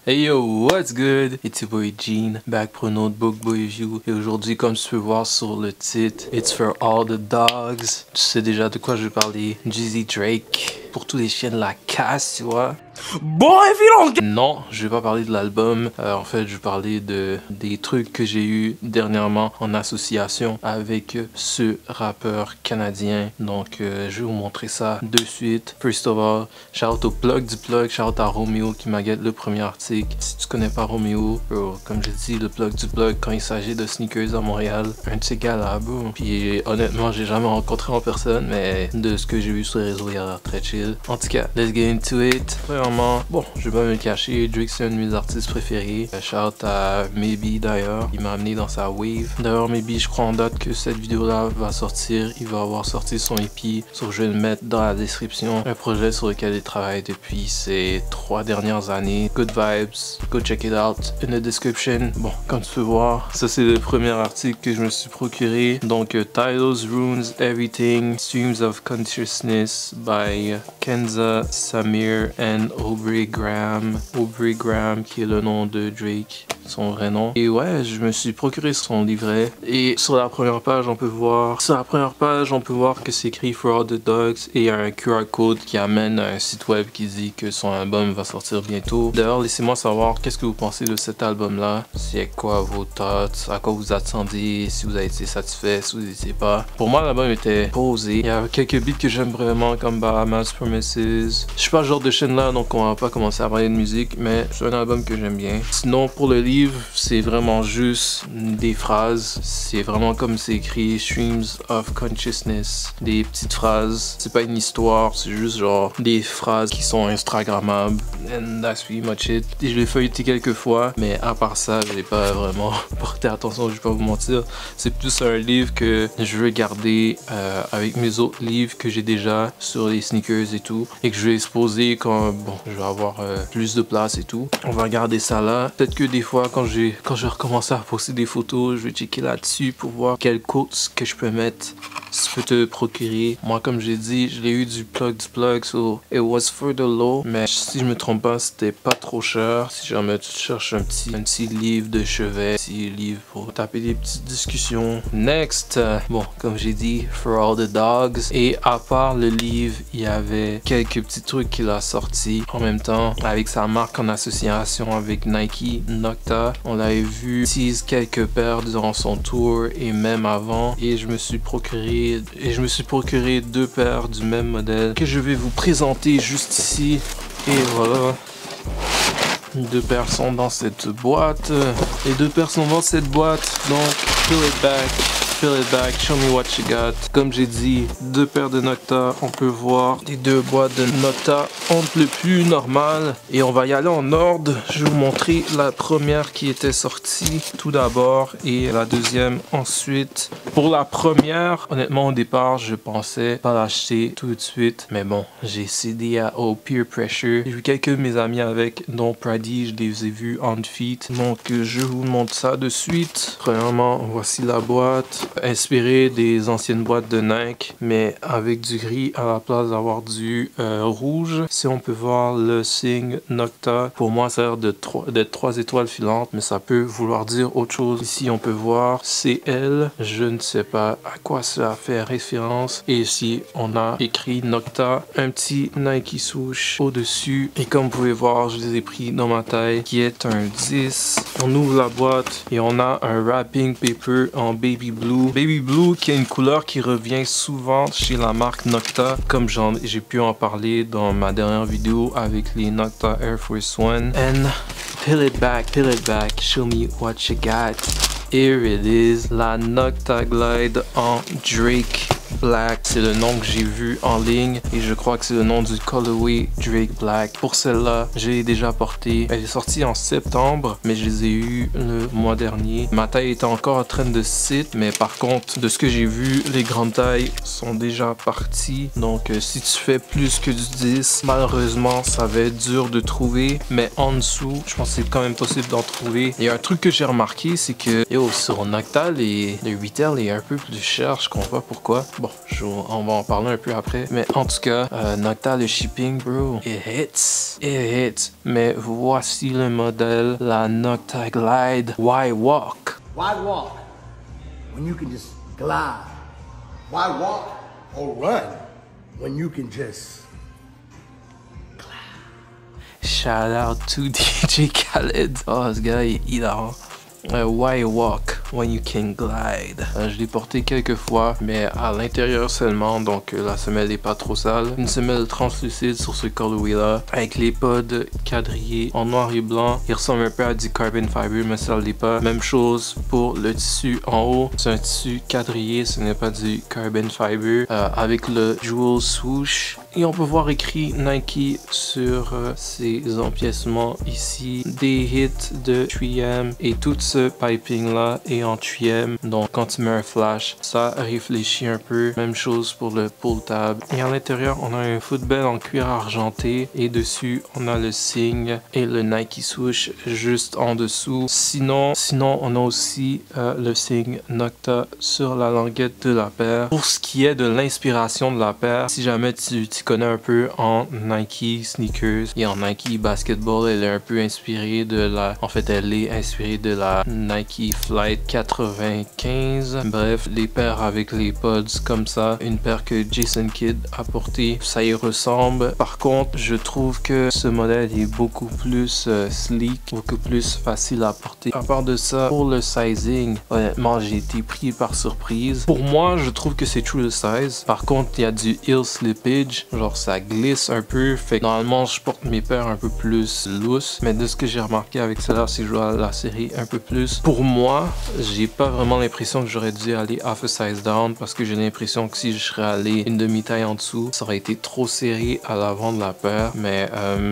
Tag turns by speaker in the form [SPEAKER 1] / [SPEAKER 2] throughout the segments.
[SPEAKER 1] Hey yo, what's good? It's your boy Gene, back pour un autre Book Boy Review. Et aujourd'hui, comme tu peux voir sur le titre, It's for all the dogs. Tu sais déjà de quoi je vais parler. Jeezy Drake. Pour tous les chiens de la casse, tu vois.
[SPEAKER 2] Boy, if you don't get...
[SPEAKER 1] Non, je vais pas parler de l'album. En fait, je vais parler des trucs que j'ai eu dernièrement en association avec ce rappeur canadien. Donc, je vais vous montrer ça de suite. First of all, shout out au plug du plug, shout out à Romeo qui m'a guette le premier article. Si tu connais pas Romeo, bro, comme je dis, le plug du plug quand il s'agit de sneakers à Montréal, un de ces gars là, bro. Puis honnêtement, j'ai jamais rencontré en personne, mais de ce que j'ai vu sur les réseaux, il a l'air très chill. En tout cas, let's get into it. Bon, je vais pas me le cacher, Drake c'est un de mes artistes préférés. Shout à Maybe d'ailleurs, il m'a amené dans sa wave. D'ailleurs, Maybe, je crois en date que cette vidéo-là va sortir. Il va avoir sorti son EP, so je vais le mettre dans la description. Un projet sur lequel il travaille depuis ces 3 dernières années. Good vibes, go check it out in the description. Bon, comme tu peux voir, ça c'est le premier article que je me suis procuré. Donc, Titles Ruins Everything, Streams of Consciousness by Kenza Samir and Aubrey Graham. Aubrey Graham qui est le nom de Drake, son vrai nom. Et ouais, je me suis procuré son livret. Et sur la première page, on peut voir que c'est écrit For All the Dogs et il y a un QR code qui amène à un site web qui dit que son album va sortir bientôt. D'ailleurs, laissez-moi savoir qu'est-ce que vous pensez de cet album-là. C'est quoi vos thoughts, à quoi vous attendiez, si vous avez été satisfait, si vous n'étiez pas. Pour moi, l'album était posé. Il y a quelques beats que j'aime vraiment comme Bahamas Promises. Je suis pas le genre de chaîne là, donc on va pas commencer à parler de musique, mais c'est un album que j'aime bien. Sinon, pour le livre, c'est vraiment juste des phrases. C'est vraiment comme c'est écrit, Streams of Consciousness. Des petites phrases. C'est pas une histoire, c'est juste genre des phrases qui sont instagrammables. And that's pretty much it. Et je l'ai feuilleté quelques fois, mais à part ça, j'ai pas vraiment porté attention, je vais pas vous mentir. C'est plus un livre que je veux garder avec mes autres livres que j'ai déjà sur les sneakers et tout, et que je vais exposer quand bon, je vais avoir plus de place et tout. On va garder ça là. Peut-être que des fois, quand je vais recommencer à poster des photos, je vais checker là-dessus pour voir quelles quotes que je peux mettre. Si tu peux te procurer. Moi, comme j'ai dit, je l'ai eu du plug, so it was for the low. Mais si je me trompe pas, c'était pas trop cher. Si jamais tu cherches un petit livre de chevet, un petit livre pour taper des petites discussions. Next, bon, comme j'ai dit, For All the Dogs. Et à part le livre, il y avait quelques petits trucs qu'il a sortis en même temps avec sa marque en association avec Nike, Nocta. On l'avait vu tease quelques paires durant son tour et même avant. Et je me suis procuré 2 paires du même modèle que je vais vous présenter juste ici. Et voilà. 2 paires sont dans cette boîte. Les 2 paires sont dans cette boîte. Donc, fill it back, show me what you got. Comme j'ai dit, 2 paires de Nocta. On peut voir les 2 boîtes de Nocta entre le plus normal. Et on va y aller en ordre. Je vais vous montrer la première qui était sortie tout d'abord et la deuxième ensuite. Pour la première, honnêtement au départ, je pensais pas l'acheter tout de suite. Mais bon, j'ai cédé au peer pressure. J'ai vu quelques de mes amis avec, dont Prady, je les ai vus on feet. Donc je vous montre ça de suite. Premièrement, voici la boîte. Inspirée des anciennes boîtes de Nike, mais avec du gris à la place d'avoir du rouge. Si on peut voir le signe Nocta, pour moi ça a l'air d'être 3 étoiles filantes, mais ça peut vouloir dire autre chose. Ici on peut voir CL, je ne sais pas à quoi ça fait référence. Et ici on a écrit Nocta, un petit Nike swoosh au dessus. Et comme vous pouvez voir, je les ai pris dans ma taille, qui est un 10. On ouvre la boîte et on a un wrapping paper en baby blue. Baby blue qui a une couleur qui revient souvent chez la marque Nocta, comme j'ai pu en parler dans ma dernière vidéo avec les Nocta Air Force One. And peel it back, show me what you got. Here it is, la Nocta Glide en Drake Black. C'est le nom que j'ai vu en ligne et je crois que c'est le nom du colorway Drake Black. Pour celle-là, je l'ai déjà portée. Elle est sortie en septembre, mais je les ai eu le mois dernier. Ma taille était encore en train de sit, mais par contre, de ce que j'ai vu, les grandes tailles sont déjà parties. Donc, si tu fais plus que du 10, malheureusement, ça va être dur de trouver. Mais en dessous, je pense que c'est quand même possible d'en trouver. Et un truc que j'ai remarqué, c'est que sur Nocta, le retail est un peu plus cher. Je comprends pas pourquoi. Bon, on va en parler un peu après. Mais en tout cas, Nocta, le shipping, bro, it hits. It hits. Mais voici le modèle, la Nocta Glide Why Walk.
[SPEAKER 3] Why walk when you can just glide? Why walk or run when you can just glide?
[SPEAKER 1] Shout out to DJ Khaled. Oh, ce gars, il a... Why walk when you can glide? Je l'ai porté quelques fois, mais à l'intérieur seulement, donc la semelle n'est pas trop sale. Une semelle translucide sur ce colorway là, avec les pods quadrillés en noir et blanc. Il ressemble un peu à du carbon fiber, mais ça ne l'est pas. Même chose pour le tissu en haut. C'est un tissu quadrillé, ce n'est pas du carbon fiber. Avec le jewel swoosh. Et on peut voir écrit Nike sur ces empiècements ici. Des hits de 3M et tout ce piping là est en 3M. Donc quand tu mets un flash, ça réfléchit un peu. Même chose pour le pull tab. Et à l'intérieur, on a un footbell en cuir argenté. Et dessus, on a le signe et le Nike swoosh juste en dessous. Sinon on a aussi le signe Nocta sur la languette de la paire. Pour ce qui est de l'inspiration de la paire, si jamais tu connais un peu en Nike sneakers et en Nike basketball, elle est un peu inspirée de la... En fait, elle est inspirée de la Nike Flight 95. Bref, les paires avec les pods comme ça. Une paire que Jason Kidd a portée, ça y ressemble. Par contre, je trouve que ce modèle est beaucoup plus sleek, beaucoup plus facile à porter. À part de ça, pour le sizing, honnêtement, j'ai été pris par surprise. Pour moi, je trouve que c'est true to size. Par contre, il y a du heel slippage. Genre ça glisse un peu, fait que normalement je porte mes paires un peu plus loose, mais de ce que j'ai remarqué avec cela, c'est que je dois la serrer un peu plus. Pour moi, j'ai pas vraiment l'impression que j'aurais dû aller half a size down, parce que j'ai l'impression que si je serais allé une demi-taille en dessous, ça aurait été trop serré à l'avant de la paire. Mais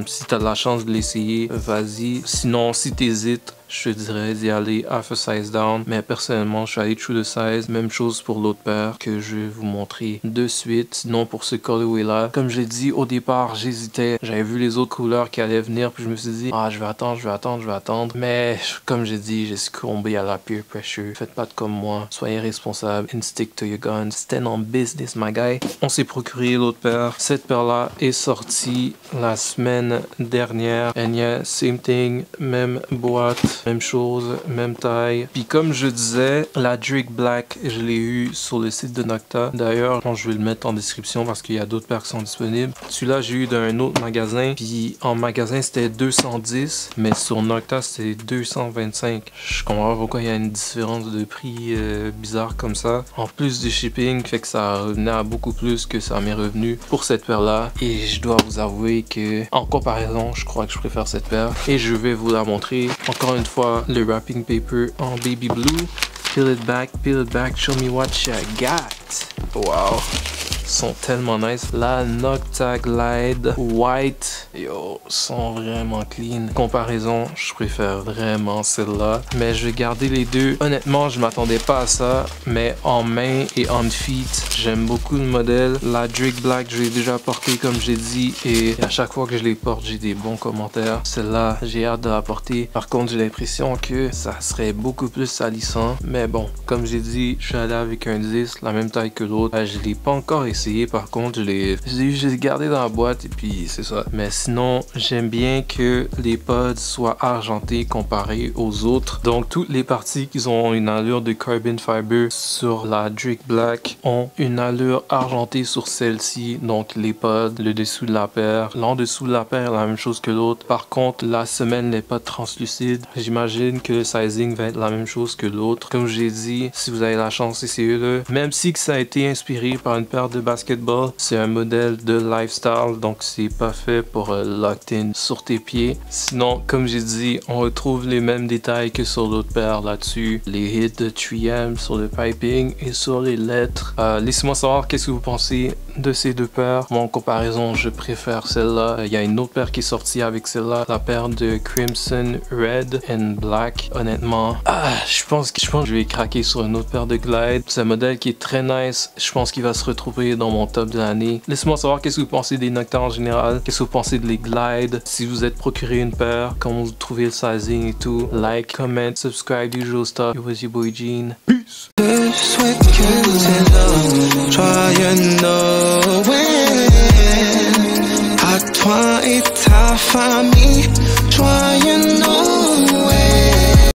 [SPEAKER 1] si t'as de la chance de l'essayer, vas-y. Sinon, si t'hésites, je te dirais d'y aller half a size down, mais personnellement je suis allé true to size. Même chose pour l'autre paire que je vais vous montrer de suite. Sinon pour ce colorway là, comme je l'ai dit au départ, j'hésitais, j'avais vu les autres couleurs qui allaient venir, puis je me suis dit je vais attendre, mais comme j'ai dit, j'ai succombé à la peer pressure. Faites pas comme moi, soyez responsable and stick to your guns, stand on business my guy. On s'est procuré l'autre paire. Cette paire là est sortie la semaine dernière, and yeah, same thing, même boîte, même chose, même taille. Puis comme je disais, la Drake Black, je l'ai eu sur le site de Nocta. D'ailleurs, je vais le mettre en description parce qu'il y a d'autres paires qui sont disponibles. Celui-là, j'ai eu d'un autre magasin. Puis en magasin, c'était 210. Mais sur Nocta, c'était 225. Je comprends pas pourquoi il y a une différence de prix bizarre comme ça. En plus du shipping, fait que ça revenait à beaucoup plus que ça m'est revenu pour cette paire-là. Et je dois vous avouer que, en comparaison, je crois que je préfère cette paire. Et je vais vous la montrer. Encore une fois, le wrapping paper en baby blue. Peel it back, show me what you got. Wow, sont tellement nice. La Nocta Glide White, yo, sont vraiment clean. Comparaison, je préfère vraiment celle-là, mais je vais garder les deux. Honnêtement, je m'attendais pas à ça, mais en main et on feet, j'aime beaucoup le modèle. La Drake Black, je l'ai déjà porté comme j'ai dit, et à chaque fois que je les porte, j'ai des bons commentaires. Celle-là, j'ai hâte de la porter. Par contre, j'ai l'impression que ça serait beaucoup plus salissant, mais bon, comme j'ai dit, je suis allé avec un 10, la même taille que l'autre. Je l'ai pas encore essayé, par contre, je l'ai gardé dans la boîte et puis c'est ça. Mais sinon, j'aime bien que les pods soient argentés comparés aux autres. Donc, toutes les parties qui ont une allure de carbon fiber sur la Drake Black ont une allure argentée sur celle-ci. Donc, les pods, le dessous de la paire, l'en dessous de la paire est la même chose que l'autre. Par contre, la semelle n'est pas translucide. J'imagine que le sizing va être la même chose que l'autre. Comme j'ai dit, si vous avez la chance, essayez-le. Même si que ça a été inspiré par une paire de basketball, c'est un modèle de lifestyle, donc c'est pas fait pour locked in sur tes pieds. Sinon, comme j'ai dit, on retrouve les mêmes détails que sur l'autre paire là-dessus. Les hits de 3M sur le piping et sur les lettres. Laissez-moi savoir qu'est-ce que vous pensez de ces deux paires. Moi, en comparaison, je préfère celle-là. Il y a une autre paire qui est sortie avec celle-là, la paire de Crimson Red and Black. Honnêtement, je pense que je vais craquer sur une autre paire de Glide. C'est un modèle qui est très nice. Je pense qu'il va se retrouver dans mon top de l'année. Laissez-moi savoir qu'est-ce que vous pensez des Nocta en général. Qu'est-ce que vous pensez de les Glide. Si vous êtes procuré une paire, comment vous trouvez le sizing et tout. Like, comment, subscribe, usual stuff. It was your boy Gene. Peace.
[SPEAKER 4] Je souhaite que tes hommes joyeux Noël à toi et ta famille. Joyeux Noël.